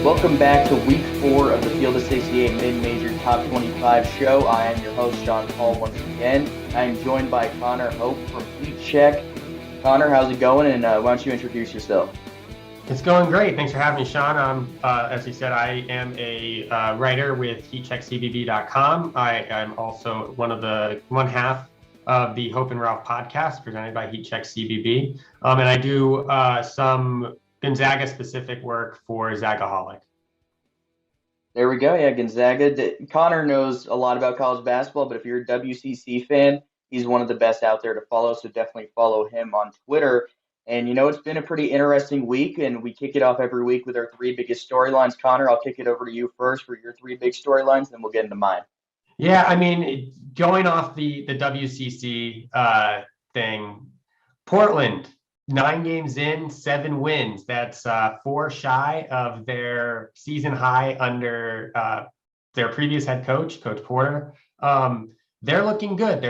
Welcome back to week 4 of the Field of 68 Mid-Major Top 25 show. I am your host, Sean Paul, once again. I am joined by Connor Hope from Heat Check. Connor, how's it going? And why don't you introduce yourself? It's going great. Thanks for having me, Sean. As you said, I am a writer with HeatCheckCBB.com. I'm also one half of the Hope and Ralph podcast presented by Heat Check CBB. And I do some Gonzaga-specific work for Zagaholic. There we go. Yeah, Gonzaga. Connor knows a lot about college basketball, but if you're a WCC fan, he's one of the best out there to follow, so definitely follow him on Twitter. And, it's been a pretty interesting week, and we kick it off every week with our 3 biggest storylines. Connor, I'll kick it over to you first for your 3 big storylines, then we'll get into mine. Yeah, I mean, going off the WCC thing, Portland, 9 games in, 7 wins. That's 4 shy of their season high under their previous head coach, Coach Porter. They're looking good.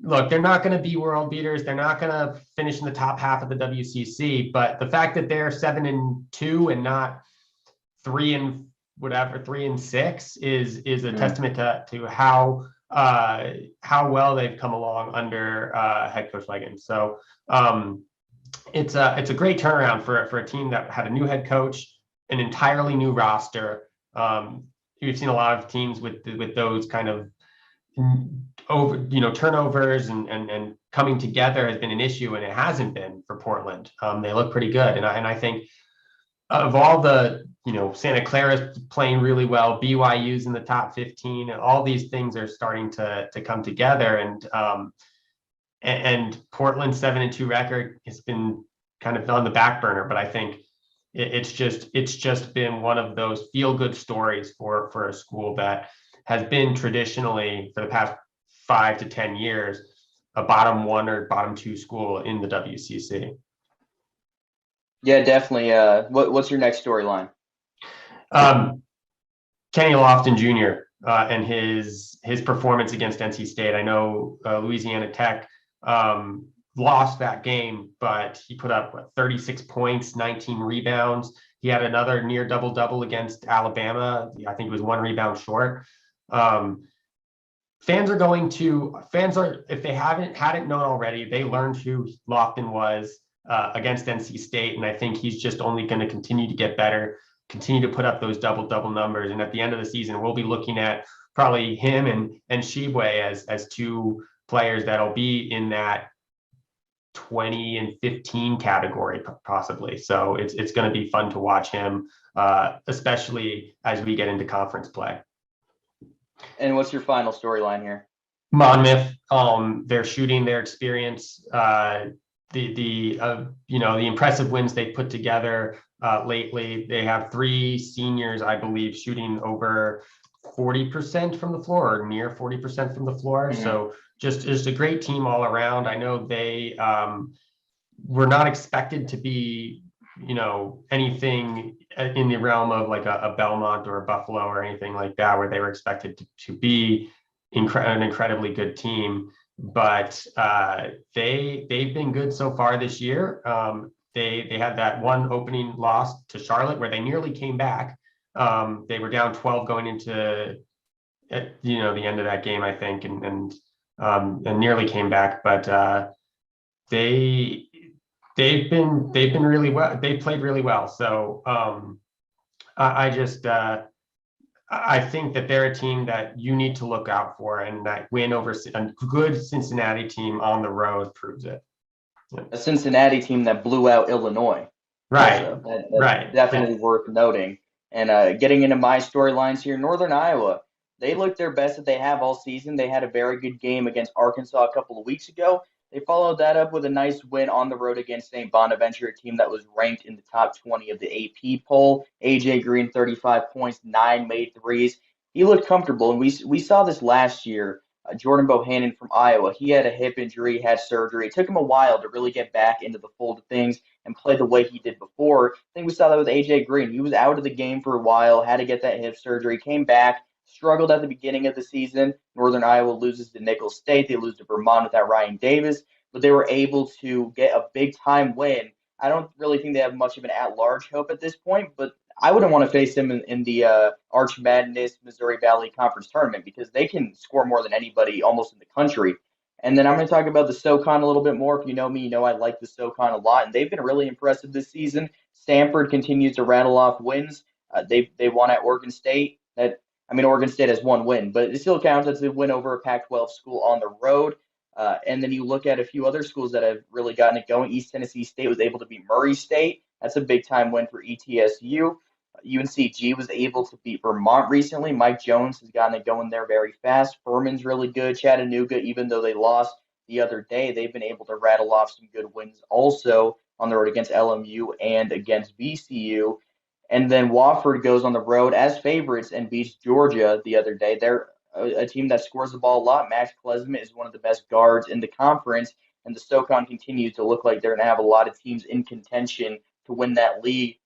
Look, they're not going to be world beaters. They're not going to finish in the top half of the WCC. But the fact that they're 7-2 and not 3-6 is a testament to how well they've come along under head coach Leggins. So it's a great turnaround for a team that had a new head coach, an entirely new roster. You've seen a lot of teams with those kind of turnovers and coming together has been an issue, and it hasn't been for Portland. They look pretty good, and I think of all the Santa Clara's playing really well, BYU's in the top 15, and all these things are starting to come together, and Portland's 7-2 record has been kind of on the back burner, but I think it's just been one of those feel-good stories for a school that has been traditionally, for the past 5 to 10 years, a bottom 1 or bottom 2 school in the WCC. Yeah, definitely. What's your next storyline? Kenny Lofton Jr. And his performance against NC State. I know Louisiana Tech lost that game, but he put up 36 points, 19 rebounds. He had another near double-double against Alabama. I think it was 1 rebound short. Fans are, if they hadn't known already, they learned who Lofton was against NC State, and I think he's just only going to continue to get better, continue to put up those double-double numbers, and at the end of the season, we'll be looking at probably him and Shibwe as 2 players that'll be in that 20 and 15 category possibly. So it's going to be fun to watch him, especially as we get into conference play. And what's your final storyline here? Monmouth, their shooting, their experience, the impressive wins they put together lately. They have 3 seniors, I believe, shooting over 40% from the floor or near 40% from the floor. Mm-hmm. So just a great team all around. I know they were not expected to be, anything in the realm of like a Belmont or a Buffalo or anything like that, where they were expected to be an incredibly good team. But they've been good so far this year. They had that one opening loss to Charlotte where they nearly came back. They were down 12 going into the end of that game, I think, and nearly came back. But they've been really well. They played really well. So I think that they're a team that you need to look out for, and that win over a good Cincinnati team on the road proves it. Yeah. A Cincinnati team that blew out Illinois. Right. Also. That's definitely worth noting. And getting into my storylines here, Northern Iowa, they looked their best that they have all season. They had a very good game against Arkansas a couple of weeks ago. They followed that up with a nice win on the road against St. Bonaventure, a team that was ranked in the top 20 of the AP poll. AJ Green, 35 points, 9 made threes. He looked comfortable, and we saw this last year. Jordan Bohannon from Iowa, he had a hip injury, had surgery. It took him a while to really get back into the fold of things and play the way he did before. I think we saw that with AJ Green. He was out of the game for a while, had to get that hip surgery, came back, struggled at the beginning of the season. Northern Iowa loses to Nicholls State. They lose to Vermont without Ryan Davis, but they were able to get a big-time win. I don't really think they have much of an at-large hope at this point, but I wouldn't want to face them in the Arch Madness Missouri Valley Conference tournament because they can score more than anybody almost in the country. And then I'm going to talk about the SoCon a little bit more. If you know me, you know I like the SoCon a lot, and they've been really impressive this season. Stanford continues to rattle off wins. They won at Oregon State. Oregon State has one win, but it still counts as a win over a Pac-12 school on the road. And then you look at a few other schools that have really gotten it going. East Tennessee State was able to beat Murray State. That's a big time win for ETSU. UNCG was able to beat Vermont recently. Mike Jones has gotten it going there very fast. Furman's really good. Chattanooga, even though they lost the other day, they've been able to rattle off some good wins also on the road against LMU and against VCU. And then Wofford goes on the road as favorites and beats Georgia the other day. They're a team that scores the ball a lot. Max Klesmit is one of the best guards in the conference, and the SoCon continues to look like they're going to have a lot of teams in contention to win that league.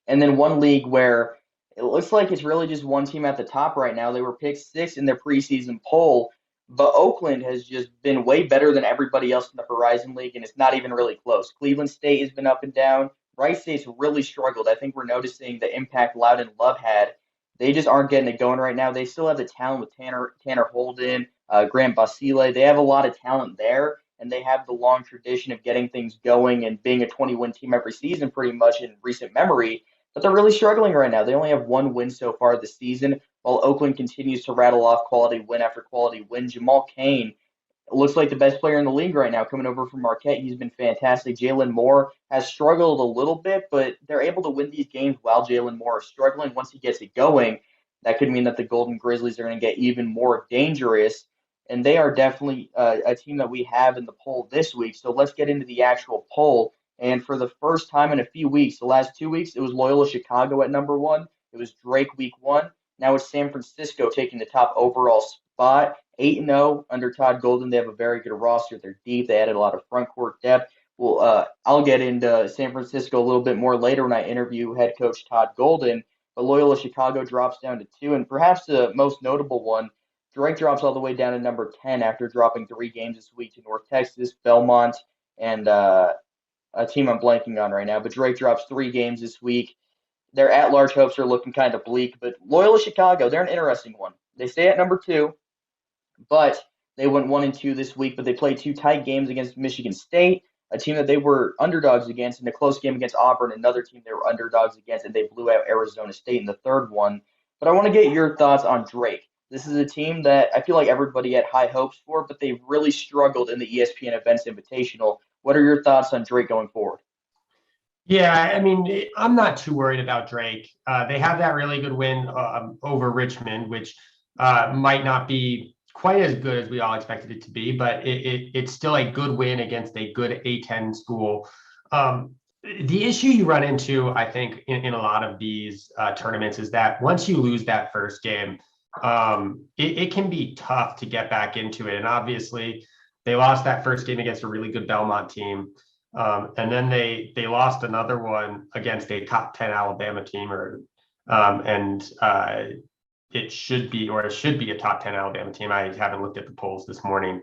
And then one league where it looks like it's really just one team at the top right now. They were picked sixth in their preseason poll, but Oakland has just been way better than everybody else in the Horizon League, and it's not even really close. Cleveland State has been up and down. Rice State's really struggled. I think we're noticing the impact Loudon Love had. They just aren't getting it going right now. They still have the talent with Tanner Holden, Grant Basile. They have a lot of talent there, and they have the long tradition of getting things going and being a 20-win team every season pretty much in recent memory. But they're really struggling right now. They only have one win so far this season, while Oakland continues to rattle off quality win after quality win. Jamal Cain looks like the best player in the league right now, coming over from Marquette. He's been fantastic. Jalen Moore has struggled a little bit, but they're able to win these games while Jalen Moore is struggling. Once he gets it going, that could mean that the Golden Grizzlies are going to get even more dangerous. And they are definitely a team that we have in the poll this week. So let's get into the actual poll. And for the first time in a few weeks, the last 2 weeks, it was Loyola Chicago at number one. It was Drake week one. Now it's San Francisco taking the top overall spot. 8-0 under Todd Golden. They have a very good roster. They're deep. They added a lot of front court depth. Well, I'll get into San Francisco a little bit more later when I interview head coach Todd Golden. But Loyola Chicago drops down to 2, and perhaps the most notable one, Drake drops all the way down to number 10 after dropping 3 games this week to North Texas, Belmont, and a team I'm blanking on right now. But Drake drops 3 games this week. Their at-large hopes are looking kind of bleak, but Loyola Chicago, they're an interesting one. They stay at number 2, but they went 1-2 this week, but they played 2 tight games against Michigan State, a team that they were underdogs against, and a close game against Auburn, another team they were underdogs against, and they blew out Arizona State in the third one. But I want to get your thoughts on Drake. This is a team that I feel like everybody had high hopes for, but they really struggled in the ESPN Events Invitational. What are your thoughts on Drake going forward? Yeah, I mean, I'm not too worried about Drake. They have that really good win over Richmond, which might not be quite as good as we all expected it to be, but it's still a good win against a good A10 school. The issue you run into, I think, in a lot of these tournaments is that once you lose that first game, it can be tough to get back into it. And obviously, they lost that first game against a really good Belmont team. And then they lost another one against a top 10 Alabama team, it should be a top 10 Alabama team. I haven't looked at the polls this morning.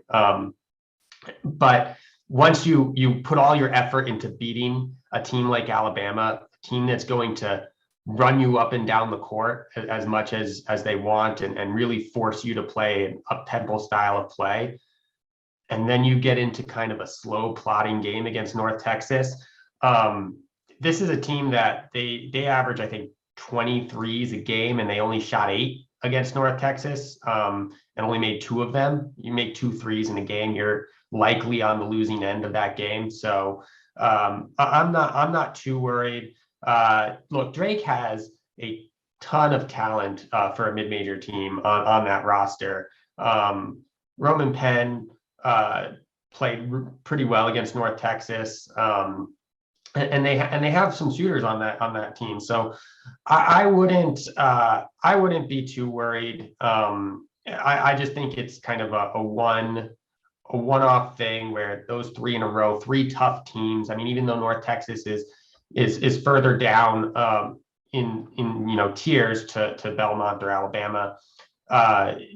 But once you put all your effort into beating a team like Alabama, a team that's going to run you up and down the court as much as they want and really force you to play an up-tempo style of play, and then you get into kind of a slow plodding game against North Texas. This is a team that they average, I think, 23s a game, and they only shot 8 against North Texas and only made 2 of them. You make 2 threes in a game, you're likely on the losing end of that game. So I'm not too worried. Look, Drake has a ton of talent for a mid-major team on that roster. Roman Penn played pretty well against North Texas, and they have some shooters on that team. So I wouldn't be too worried. I just think it's kind of a one-off thing where those 3 in a row, 3 tough teams. I mean, even though North Texas is further down in tiers to Belmont or Alabama,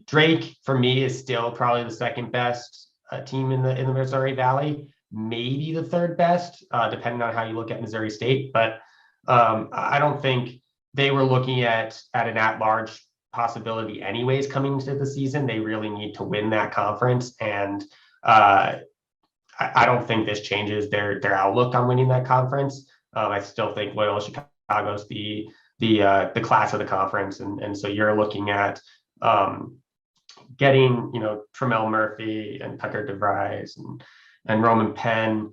Drake for me is still probably the second best team in the Missouri Valley, maybe the third best, depending on how you look at Missouri State. But I don't think they were looking at an at-large possibility anyways coming into the season. They really need to win that conference, and I don't think this changes their outlook on winning that conference. I still think Loyola Chicago's the class of the conference, and so you're looking at getting Tremel Murphy and Tucker DeVries and Roman Penn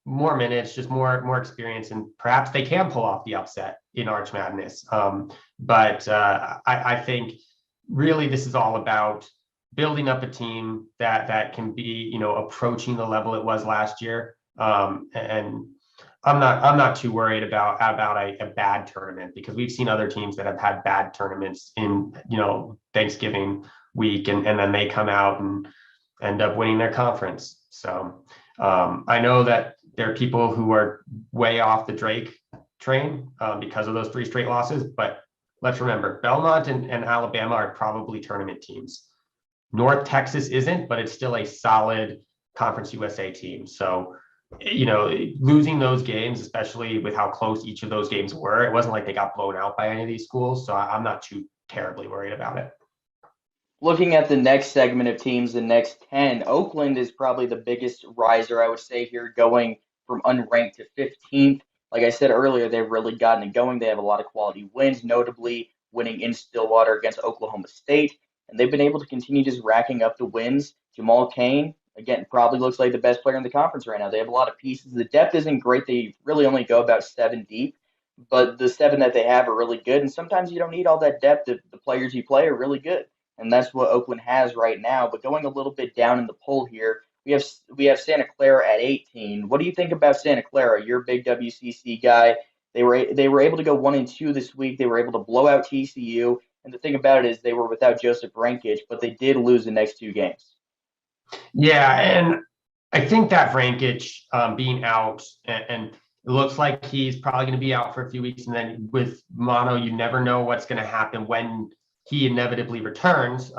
more minutes, just more experience, and perhaps they can pull off the upset in Arch Madness. But I think really this is all about building up a team that can be approaching the level it was last year. And I'm not too worried about a bad tournament, because we've seen other teams that have had bad tournaments in Thanksgiving week, and then they come out and end up winning their conference. So I know that there are people who are way off the Drake train because of those 3 straight losses, but let's remember, Belmont and Alabama are probably tournament teams. North Texas isn't, but it's still a solid Conference USA team. So, losing those games, especially with how close each of those games were, it wasn't like they got blown out by any of these schools. So I'm not too terribly worried about it. Looking at the next segment of teams, the next 10, Oakland is probably the biggest riser, I would say, here, going from unranked to 15th. Like I said earlier, they've really gotten it going. They have a lot of quality wins, notably winning in Stillwater against Oklahoma State. And they've been able to continue just racking up the wins. Jamal Cain, again, probably looks like the best player in the conference right now. They have a lot of pieces. The depth isn't great. They really only go about 7 deep, but the 7 that they have are really good. And sometimes you don't need all that depth if the players you play are really good. And that's what Oakland has right now. But going a little bit down in the poll here, we have Santa Clara at 18. What do you think about Santa Clara? You're a big WCC guy. They were able to go 1-2 this week. They were able to blow out TCU. And the thing about it is they were without Joseph Rankage, but they did lose the next 2 games. Yeah, and I think that Vrankich being out, and it looks like he's probably going to be out for a few weeks. And then with mono, you never know what's going to happen when he inevitably returns.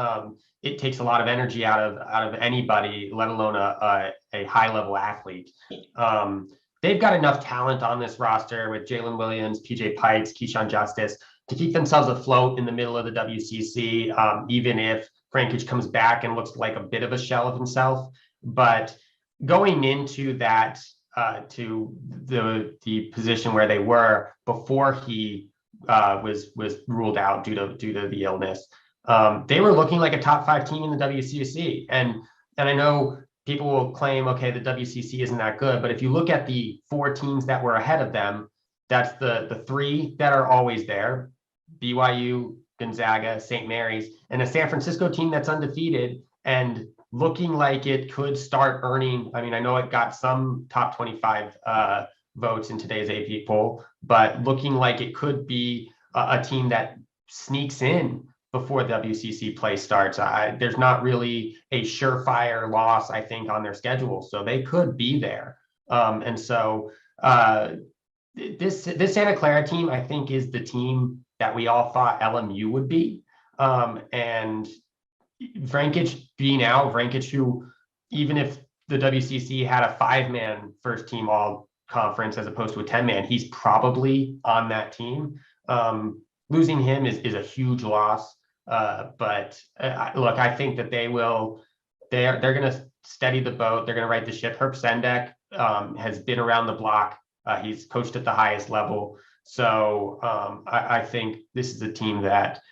It takes a lot of energy out of anybody, let alone a high level athlete. They've got enough talent on this roster with Jalen Williams, PJ Pikes, Keyshawn Justice to keep themselves afloat in the middle of the WCC, even if Frankage comes back and looks like a bit of a shell of himself. But going into that, to the position where they were before he was ruled out due to the illness, they were looking like a top 5 team in the WCC. And I know people will claim, okay, the WCC isn't that good, but if you look at the 4 teams that were ahead of them, that's the 3 that are always there: BYU, Gonzaga, St. Mary's, and a San Francisco team that's undefeated and looking like it could start earning. I mean, I know it got some top 25 votes in today's AP poll, but looking like it could be a team that sneaks in before WCC play starts. There's not really a surefire loss, I think, on their schedule, so they could be there. And so this Santa Clara team, I think, is the team that we all thought LMU would be. And Vrankich being out, Vrankich, who, even if the WCC had a 5-man first team all conference as opposed to a 10-man, he's probably on that team. Losing him is a huge loss. But look, I think that they're going to steady the boat. They're going to right the ship. Herb Sendek has been around the block. He's coached at the highest level. So I think this is a team that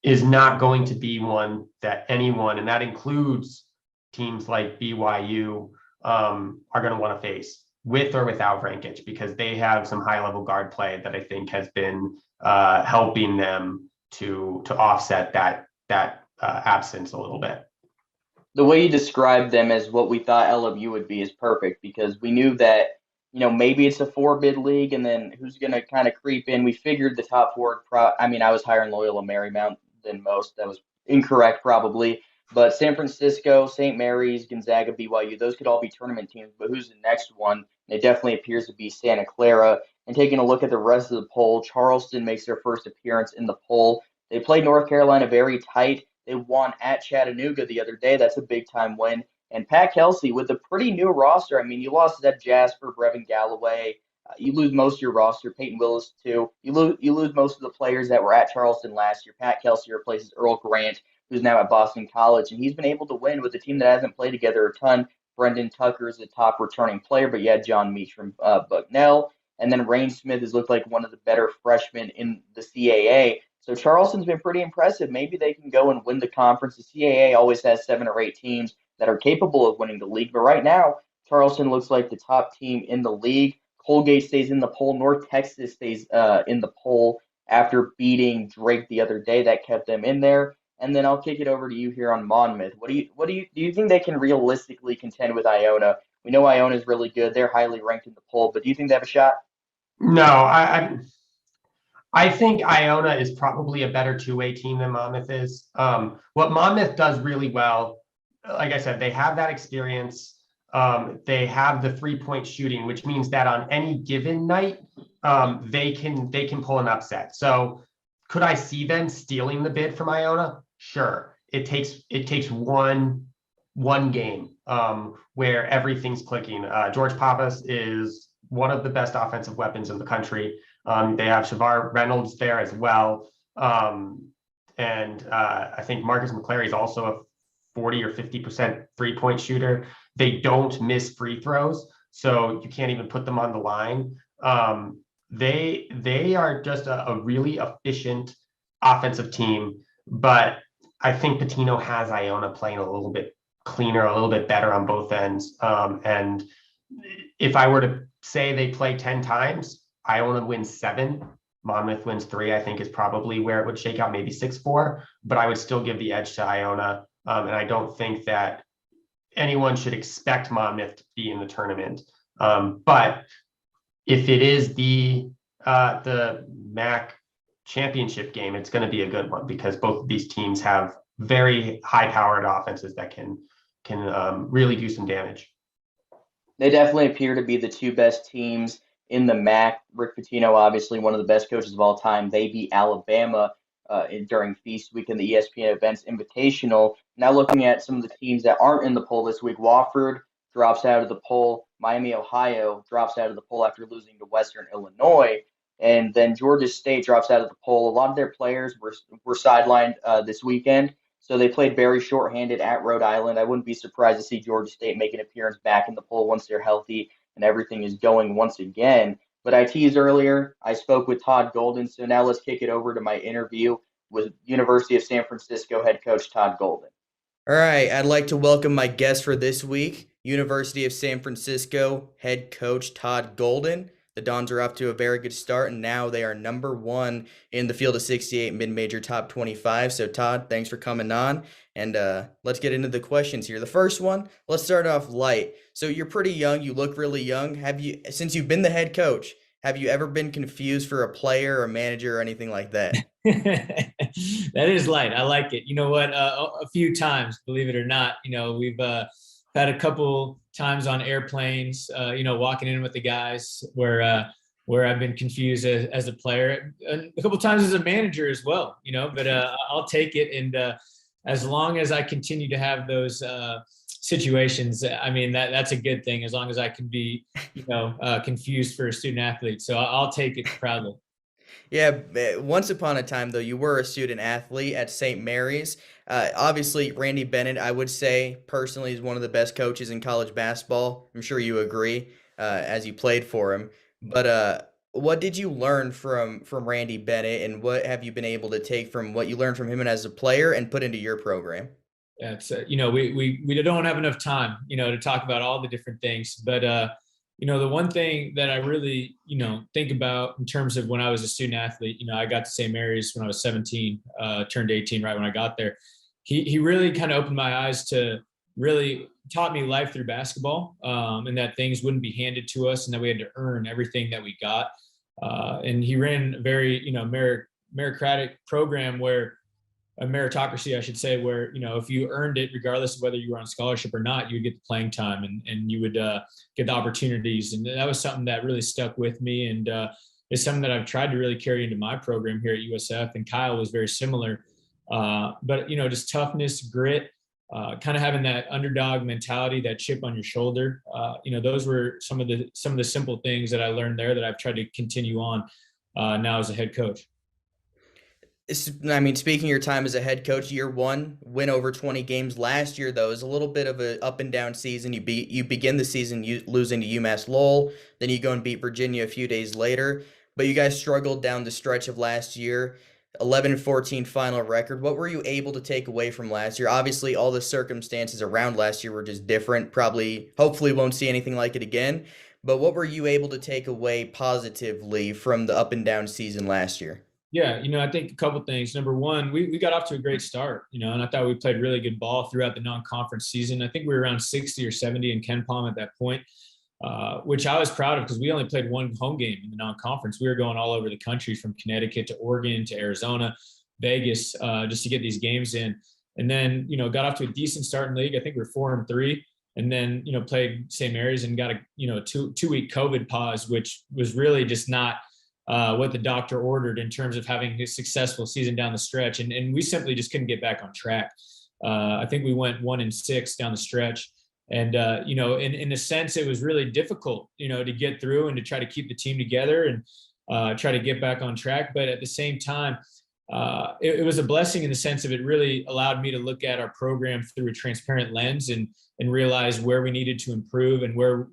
is not going to be one that anyone, and that includes teams like BYU, are going to want to face with or without Vrankich, because they have some high level guard play that I think has been helping them to offset that absence a little bit. The way you described them as what we thought LMU would be is perfect, because we knew that maybe it's a 4-bid league, and then who's going to kind of creep in. We figured the top 4. I was higher in Loyola Marymount than most. That was incorrect, probably. But San Francisco, St. Mary's, Gonzaga, BYU, those could all be tournament teams. But who's the next one? It definitely appears to be Santa Clara. And taking a look at the rest of the poll, Charleston makes their first appearance in the poll. They played North Carolina very tight. They won at Chattanooga the other day. That's a big-time win. And Pat Kelsey with a pretty new roster. I mean, you lost Zeb Jasper, Brevin Galloway, You lose most of your roster. Peyton Willis too. You lose most of the players that were at Charleston last year. Pat Kelsey replaces Earl Grant, who's now at Boston College, and he's been able to win with a team that hasn't played together a ton. Brendan Tucker is the top returning player, but you had John Meach from Bucknell, and then Rain Smith has looked like one of the better freshmen in the CAA. So Charleston's been pretty impressive. Maybe they can go and win the conference. The CAA always has 7 or 8 teams that are capable of winning the league, but right now Charleston looks like the top team in the league. Colgate stays in the poll. North Texas stays in the poll after beating Drake the other day. That kept them in there. And then I'll kick it over to you here on Monmouth. Do you think they can realistically contend with Iona? We know Iona is really good. They're highly ranked in the poll, but do you think they have a shot? No, I think Iona is probably a better two-way team than Monmouth is. What Monmouth does really well, like I said, they have that experience. They have the 3-point shooting, which means that on any given night, they can pull an upset. So could I see them stealing the bid from Iona? Sure. It takes one game where everything's clicking. George Papas is one of the best offensive weapons in the country. They have Shavar Reynolds there as well. And I think Marcus McClary is also a 40 or 50% 3-point shooter. They don't miss free throws, so you can't even put them on the line. They are just a really efficient offensive team, but I think Patino has Iona playing a little bit cleaner, a little bit better on both ends. And if I were to say they play 10 times, Iona wins 7, Monmouth wins 3, I think is probably where it would shake out, maybe 6-4, but I would still give the edge to Iona. And I don't think that anyone should expect Monmouth to be in the tournament. But if it is the MAC championship game, it's going to be a good one because both of these teams have very high-powered offenses that can really do some damage. They definitely appear to be the two best teams in the MAC. Rick Pitino, obviously one of the best coaches of all time. They beat Alabama during Feast Week in the ESPN Events Invitational. Now looking at some of the teams that aren't in the poll this week, Wofford drops out of the poll. Miami, Ohio drops out of the poll after losing to Western Illinois. And then Georgia State drops out of the poll. A lot of their players were sidelined this weekend, so they played very shorthanded at Rhode Island. I wouldn't be surprised to see Georgia State make an appearance back in the poll once they're healthy and everything is going once again. But I teased earlier, I spoke with Todd Golden, so now let's kick it over to my interview with University of San Francisco head coach Todd Golden. All right, I'd like to welcome my guest for this week, University of San Francisco head coach Todd Golden. The Dons are off to a very good start, and now they are number 1 in the field of 68 mid-major top 25. So, Todd, thanks for coming on, and let's get into the questions here. The first one, let's start off light. So, you're pretty young. You look really young. Since you've been the head coach, have you ever been confused for a player or manager or anything like that? That is light. I like it. You know what? A few times, believe it or not, we've had a couple times on airplanes, walking in with the guys where I've been confused as a player, and a couple times as a manager as well, but I'll take it. And as long as I continue to have those situations, I mean, that's a good thing, as long as I can be, confused for a student athlete. So I'll take it proudly. Yeah, once upon a time, though, you were a student athlete at St. Mary's. Obviously, Randy Bennett, I would say, personally, is one of the best coaches in college basketball. I'm sure you agree, as you played for him. But what did you learn from Randy Bennett, and what have you been able to take from what you learned from him and as a player and put into your program? Yeah, it's we don't have enough time, to talk about all the different things, but the one thing that I really, think about in terms of when I was a student athlete, I got to St. Mary's when I was 17, turned 18 right when I got there. He really kind of opened my eyes to really taught me life through basketball, and that things wouldn't be handed to us and that we had to earn everything that we got. And he ran a very, meritocratic program where a meritocracy, I should say, where, if you earned it, regardless of whether you were on scholarship or not, you would get the playing time and you would get the opportunities. And that was something that really stuck with me. And it's something that I've tried to really carry into my program here at USF. And Kyle was very similar. But, just toughness, grit, kind of having that underdog mentality, that chip on your shoulder. Those were some of the simple things that I learned there that I've tried to continue on now as a head coach. I mean, speaking of your time as a head coach, year one, win over 20 games last year, though, is a little bit of an up and down season. You begin the season losing to UMass Lowell, then you go and beat Virginia a few days later. But you guys struggled down the stretch of last year, 11-14 final record. What were you able to take away from last year? Obviously, all the circumstances around last year were just different. Probably, hopefully, won't see anything like it again. But what were you able to take away positively from the up and down season last year? Yeah, I think a couple things. Number one, we got off to a great start, and I thought we played really good ball throughout the non-conference season. I think we were around 60 or 70 in Ken Palm at that point, which I was proud of because we only played one home game in the non-conference. We were going all over the country from Connecticut to Oregon to Arizona, Vegas, just to get these games in. And then, got off to a decent start in league. I think we were 4-3. And then, played St. Mary's and got a, two-week COVID pause, which was really just not what the doctor ordered in terms of having a successful season down the stretch. And we simply just couldn't get back on track. I think we went 1-6 down the stretch. And, in a sense, it was really difficult, to get through and to try to keep the team together and try to get back on track. But at the same time, it was a blessing in the sense of it really allowed me to look at our program through a transparent lens and realize where we needed to improve and where,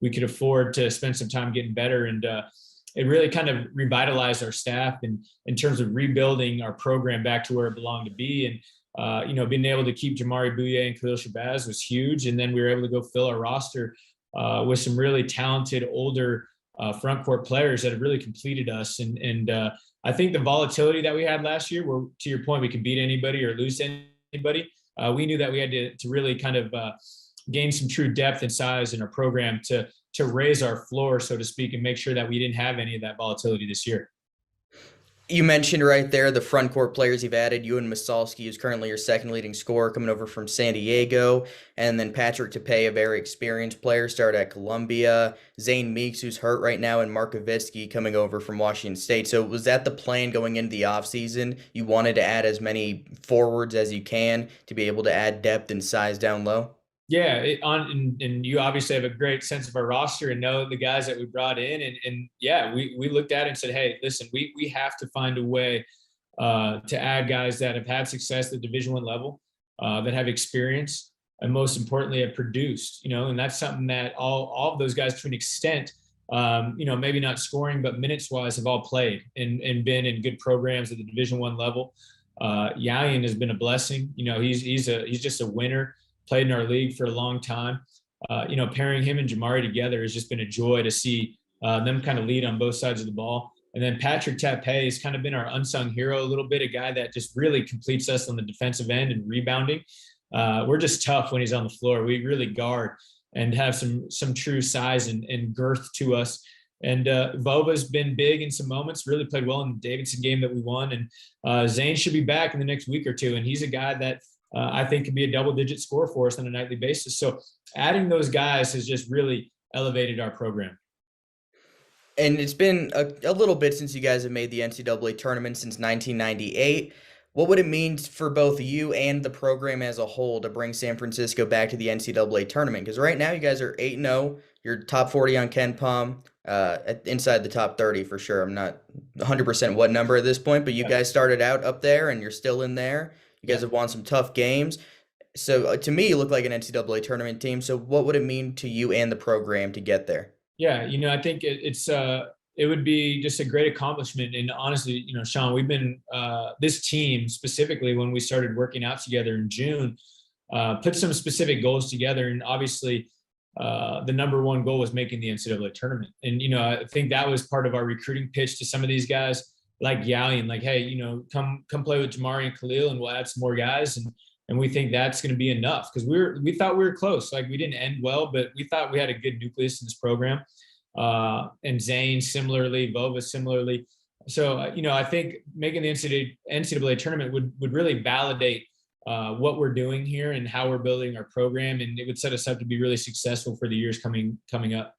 we could afford to spend some time getting better. And, it really kind of revitalized our staff in terms of rebuilding our program back to where it belonged to be. And, being able to keep Jamari Bouye and Khalil Shabazz was huge. And then we were able to go fill our roster with some really talented, older front court players that have really completed us. And I think the volatility that we had last year, where to your point, we could beat anybody or lose to anybody. We knew that we had to really kind of gain some true depth and size in our program to raise our floor, so to speak, and make sure that we didn't have any of that volatility this year. You mentioned right there the front court players you've added. Ewan Masalski, who's currently your second leading scorer, coming over from San Diego. And then Patrick Tepe, a very experienced player, started at Columbia. Zane Meeks, who's hurt right now, and Mark Kavitsky coming over from Washington State. So was that the plan going into the offseason? You wanted to add as many forwards as you can to be able to add depth and size down low? Yeah, and you obviously have a great sense of our roster and know the guys that we brought in. And yeah, we looked at it and said, hey, listen, we have to find a way to add guys that have had success at the Division I level, that have experience, and most importantly, have produced, and that's something that all of those guys to an extent, maybe not scoring, but minutes wise have all played and been in good programs at the Division I level. Yayan has been a blessing. He's just a winner. Played in our league for a long time. Pairing him and Jamari together has just been a joy to see them kind of lead on both sides of the ball. And then Patrick Tepe has kind of been our unsung hero a little bit, a guy that just really completes us on the defensive end and rebounding. We're just tough when he's on the floor. We really guard and have some true size and girth to us. And Vova's been big in some moments, really played well in the Davidson game that we won. And Zane should be back in the next week or two. And he's a guy that I think could be a double-digit scorer for us on a nightly basis. So adding those guys has just really elevated our program. And it's been a little bit since you guys have made the NCAA tournament, since 1998. What would it mean for both you and the program as a whole to bring San Francisco back to the NCAA tournament? Because right now you guys are 8-0. You're top 40 on Ken Palm, inside the top 30 for sure. I'm not 100% what number at this point, but you guys started out up there and you're still in there. You guys have won some tough games. So to me, you look like an NCAA tournament team. So what would it mean to you and the program to get there? Yeah, I think it would be just a great accomplishment. And honestly, Sean, we've been this team specifically when we started working out together in June, put some specific goals together. And obviously, the number one goal was making the NCAA tournament. And I think that was part of our recruiting pitch to some of these guys. Like Yalian, like, hey, come play with Jamari and Khalil, and we'll add some more guys, and we think that's going to be enough because we thought we were close. Like we didn't end well, but we thought we had a good nucleus in this program. And Zane similarly, Vova similarly. So I think making the NCAA tournament would really validate what we're doing here and how we're building our program, and it would set us up to be really successful for the years coming up.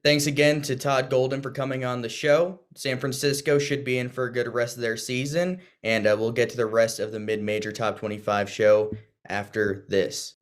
Thanks again to Todd Golden for coming on the show. San Francisco should be in for a good rest of their season, and we'll get to the rest of the mid-major top 25 show after this.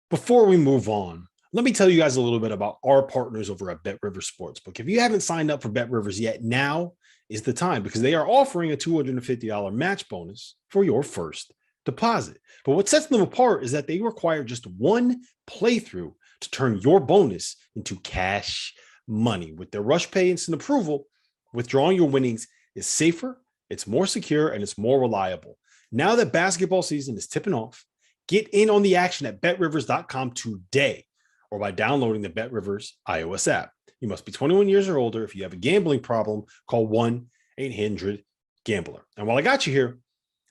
Before we move on, let me tell you guys a little bit about our partners over at BetRivers Sportsbook. If you haven't signed up for BetRivers yet, now is the time because they are offering a $250 match bonus for your first deposit. But what sets them apart is that they require just one playthrough to turn your bonus into cash money. With their Rush Pay instant approval, withdrawing your winnings is safer, it's more secure, and it's more reliable. Now that basketball season is tipping off, get in on the action at betrivers.com today or by downloading the BetRivers iOS app. You must be 21 years or older. If you have a gambling problem, call 1-800-GAMBLER. And while I got you here,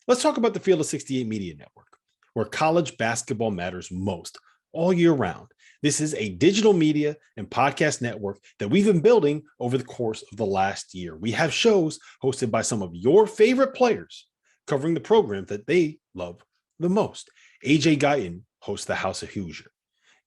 let's talk about the Field of 68 Media Network, where college basketball matters most all year round. This is a digital media and podcast network that we've been building over the course of the last year. We have shows hosted by some of your favorite players covering the program that they love the most. AJ Guyton hosts the House of Hoosier.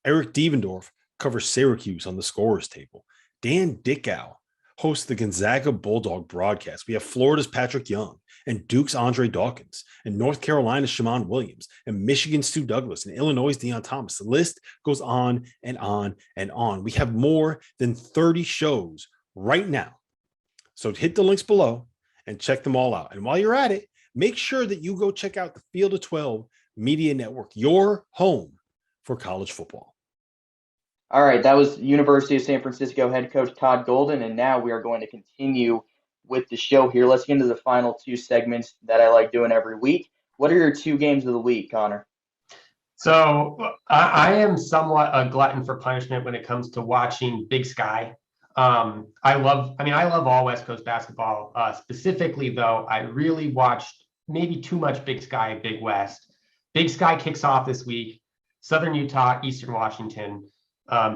Eric Devendorf covers Syracuse on the scorer's table. Dan Dickow hosts the Gonzaga Bulldog broadcast. We have Florida's Patrick Young and Duke's Andre Dawkins and North Carolina's Shammond Williams and Michigan's Stu Douglas and Illinois' Deion Thomas. The list goes on and on and on. We have more than 30 shows right now. So hit the links below and check them all out. And while you're at it, make sure that you go check out the Field of 12 Media Network, your home for college football. All right, that was University of San Francisco head coach Todd Golden, and now we are going to continue with the show here. Let's get into the final two segments that I like doing every week. What are your two games of the week, Connor? So I am somewhat a glutton for punishment when it comes to watching Big Sky. I love all West Coast basketball. Specifically, though, I really watched maybe too much Big Sky, Big West. Big Sky kicks off this week. Southern Utah, Eastern Washington.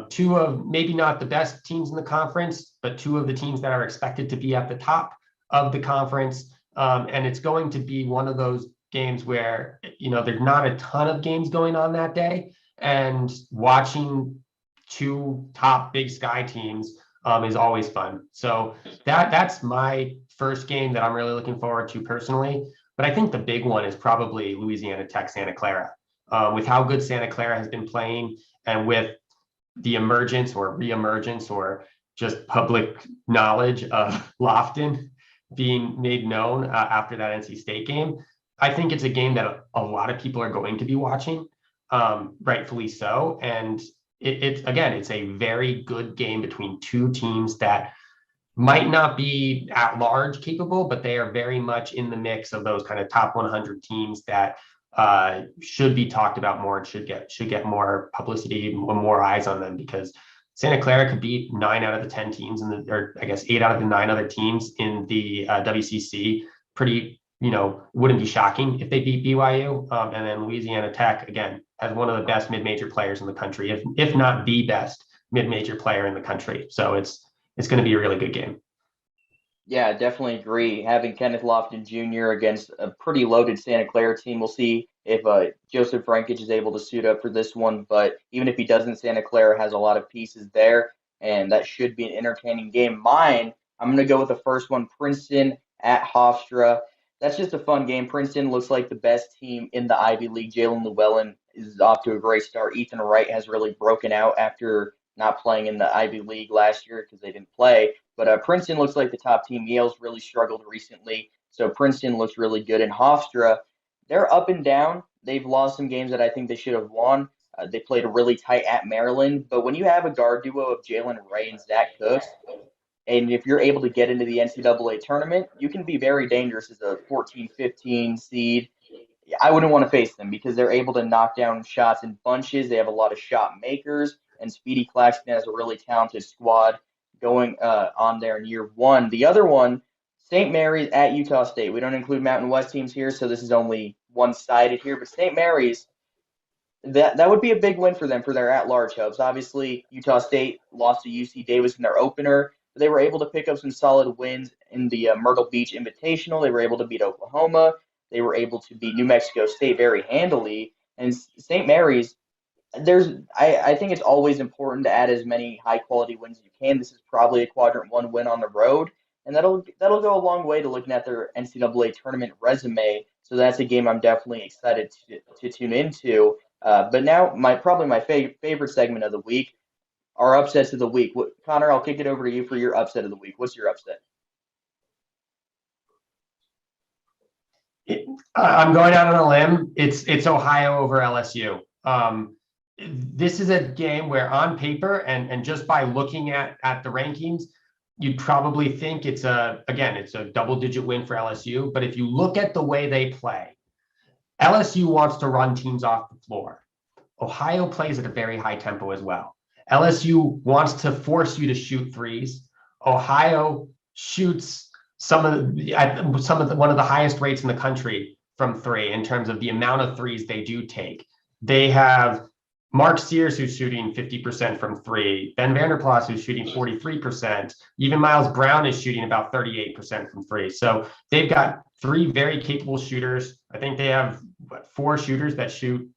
Two of maybe not the best teams in the conference, but two of the teams that are expected to be at the top of the conference. And it's going to be one of those games where, there's not a ton of games going on that day. And watching two top Big Sky teams is always fun. So that's my first game that I'm really looking forward to personally. But I think the big one is probably Louisiana Tech, Santa Clara. With how good Santa Clara has been playing and with the emergence or reemergence or just public knowledge of Lofton being made known after that NC State game, I think it's a game that a lot of people are going to be watching, rightfully so. And it's a very good game between two teams that might not be at large capable, but they are very much in the mix of those kind of top 100 teams that should be talked about more and should get more publicity, more eyes on them, because Santa Clara could beat 9 out of the 10 teams or I guess 8 out of the 9 other teams in the WCC. Pretty, wouldn't be shocking if they beat BYU. And then Louisiana Tech, again, has one of the best mid-major players in the country, if not the best mid-major player in the country. So it's going to be a really good game. Yeah, I definitely agree. Having Kenneth Lofton Jr. against a pretty loaded Santa Clara team, we'll see if Joseph Frankich is able to suit up for this one. But even if he doesn't, Santa Clara has a lot of pieces there, and that should be an entertaining game. I'm going to go with the first one, Princeton at Hofstra. That's just a fun game. Princeton looks like the best team in the Ivy League. Jalen Llewellyn is off to a great start. Ethan Wright has really broken out after not playing in the Ivy League last year because they didn't play. But Princeton looks like the top team. Yale's really struggled recently, so Princeton looks really good. And Hofstra, they're up and down. They've lost some games that I think they should have won. They played a really tight at Maryland. But when you have a guard duo of Jalen Wright and Zach Cooks, and if you're able to get into the NCAA tournament, you can be very dangerous as a 14, 15 seed. I wouldn't want to face them because they're able to knock down shots in bunches. They have a lot of shot makers, and Speedy Claxton has a really talented squad going on there in year one. The other one, St. Mary's at Utah State. We don't include Mountain West teams here, so this is only one-sided here. But St. Mary's, that would be a big win for them for their at-large hopes. Obviously, Utah State lost to UC Davis in their opener, but they were able to pick up some solid wins in the Myrtle Beach Invitational. They were able to beat Oklahoma. They were able to beat New Mexico State very handily. And St. Mary's, I think it's always important to add as many high quality wins as you can. This is probably a quadrant one win on the road, and that'll go a long way to looking at their NCAA tournament resume. So that's a game I'm definitely excited to tune into. But now my favorite segment of the week, our upsets of the week. Connor, I'll kick it over to you for your upset of the week. What's your upset? I'm going out on a limb. It's Ohio over LSU. This is a game where on paper and just by looking at the rankings, you'd probably think it's a double-digit win for LSU. But if you look at the way they play, LSU wants to run teams off the floor. Ohio plays at a very high tempo as well. LSU wants to force you to shoot threes. Ohio shoots one of the highest rates in the country from three in terms of the amount of threes they do take. They have Mark Sears, who's shooting 50% from three, Ben Vanderplas, who's shooting 43%, even Miles Brown is shooting about 38% from three. So they've got three very capable shooters. I think they have four shooters that shoot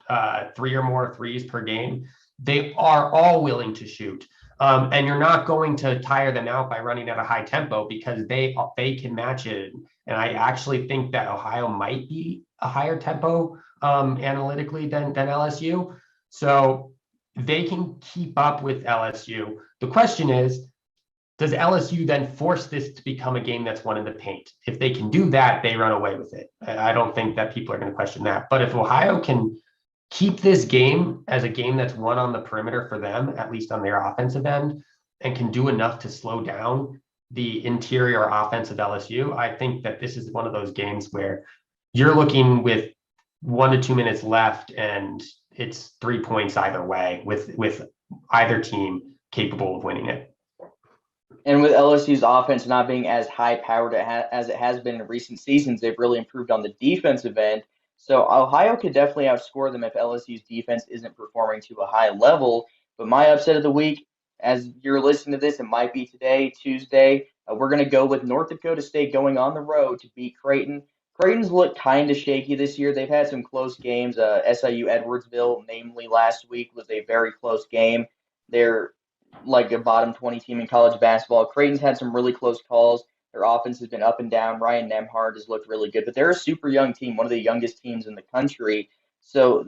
three or more threes per game. They are all willing to shoot. And you're not going to tire them out by running at a high tempo because they can match it. And I actually think that Ohio might be a higher tempo analytically than LSU. So they can keep up with LSU. The question is, does LSU then force this to become a game that's won in the paint? If they can do that, they run away with it. I don't think that people are going to question that. But if Ohio can keep this game as a game that's won on the perimeter for them, at least on their offensive end, and can do enough to slow down the interior offense of LSU, I think that this is one of those games where you're looking with 1 to 2 minutes left and it's 3 points either way with either team capable of winning it. And with LSU's offense not being as high-powered as it has been in recent seasons, they've really improved on the defensive end. So Ohio could definitely outscore them if LSU's defense isn't performing to a high level. But my upset of the week, as you're listening to this, it might be today, Tuesday. We're going to go with North Dakota State going on the road to beat Creighton. Creighton's looked kind of shaky this year. They've had some close games. SIU Edwardsville, namely last week, was a very close game. They're like a bottom 20 team in college basketball. Creighton's had some really close calls. Their offense has been up and down. Ryan Nemhard has looked really good, but they're a super young team, one of the youngest teams in the country. So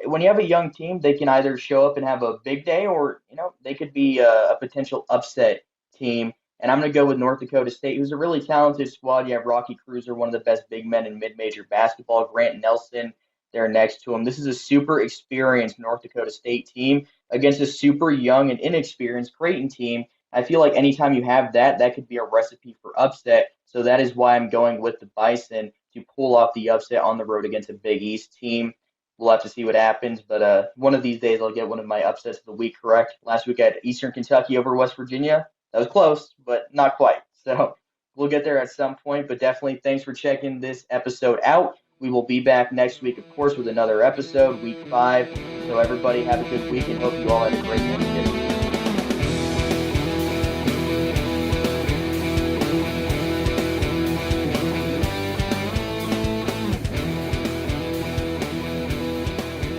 when you have a young team, they can either show up and have a big day, or they could be a potential upset team. And I'm going to go with North Dakota State, who's a really talented squad. You have Rocky Cruiser, one of the best big men in mid-major basketball. Grant Nelson there next to him. This is a super experienced North Dakota State team against a super young and inexperienced Creighton team. I feel like anytime you have that could be a recipe for upset. So that is why I'm going with the Bison to pull off the upset on the road against a Big East team. We'll have to see what happens, but one of these days I'll get one of my upsets of the week correct. Last week I had Eastern Kentucky over West Virginia. That was close, but not quite. So we'll get there at some point, but definitely thanks for checking this episode out. We will be back next week, of course, with another episode, week 5. So everybody have a good week and hope you all had a great Thanksgiving.